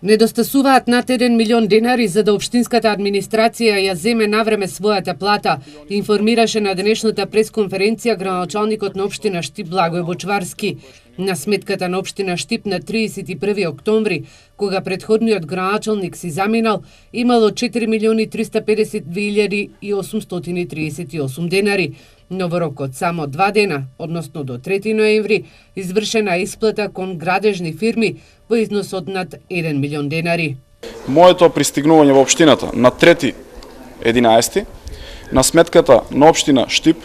Недостасуваат над 1 милион денари за да општинската администрација ја земе навреме својата плата, информираше на денешната пресконференција градоначалникот на општина Штип Благој Бочварски. На сметката на општина Штип на 31 октомври, кога претходниот градоначалник си заминал, имало 4.352.838 денари, но во рок од само 2 дена, односно до 3 ноември, извршена исплата кон градежни фирми во износ од над 1 милион денари. Моето пристигнување во општината на 3.11 на сметката на општина Штип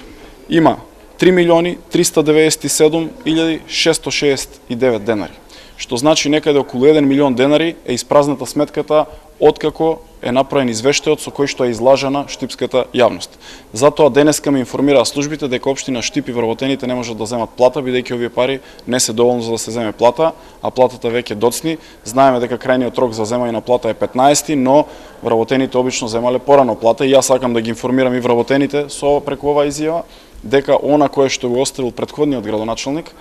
има 3.397.669 денари, што значи некаде околу 1 милион денари е испразната сметката откако е направен извештајот со кој што е излажена штипската јавност. Затоа денеска ме информираа службите дека општина Штип и вработените не можат да земат плата, бидејќи овие пари не се доволно за да се земе плата, а платата веќе доцни. Знаеме дека крајниот рок за земање на плата е 15, но вработените обично земале порано плата и јас сакам да ги информирам и вработените со преку оваа изјава дека она кое што го оставил претходниот градоначалник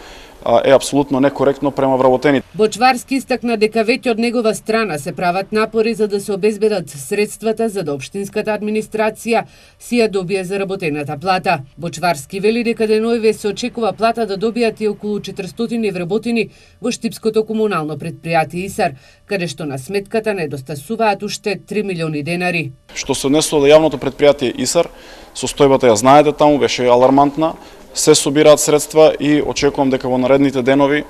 е апсолутно некоректно према вработените. Бочварски истакна дека веќе од негова страна се прават напори за да се обезбедат средствата за да општинската администрација си ја добие заработената плата. Бочварски вели дека денојве се очекува плата да добијат и околу 400 вработени во Штипското комунално претпријатие ИСАР, каде што на сметката недостасуваат уште 3 милиони денари. Што се однесува до јавното претпријатие ИСАР, состојбата ја знаете таму, беше алармантна. Се собираат средства и очекувам дека во наредните денови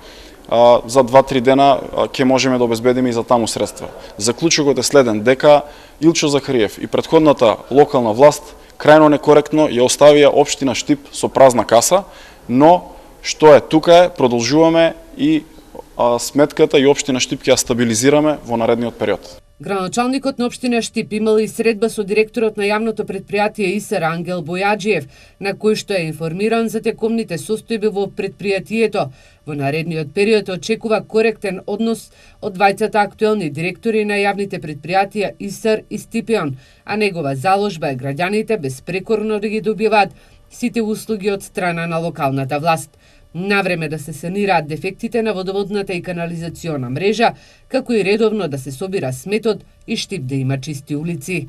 за 2-3 дена ќе можеме да обезбедиме и за таму средства. Заклучокот е следен, дека Илчо Захариев и претходната локална власт крајно некоректно ја оставија општина Штип со празна каса, но што е тука е, продолжуваме и сметката и општина Штип ќе ја стабилизираме во наредниот период. Градоначалникот на општина Штип имал и средба со директорот на јавното претпријатие ИСАР Ангел Бојаджиев, на кој што е информиран за текомните состојби во претпријатието. Во наредниот период очекува коректен однос од двајцата актуелни директори на јавните претпријатија ИСАР и Стипион, а негова заложба е граѓаните безпрекорно да ги добиваат сите услуги од страна на локалната власт. Навреме да се санираат дефектите на водоводната и канализациона мрежа, како и редовно да се собира сметот и Штип да има чисти улици.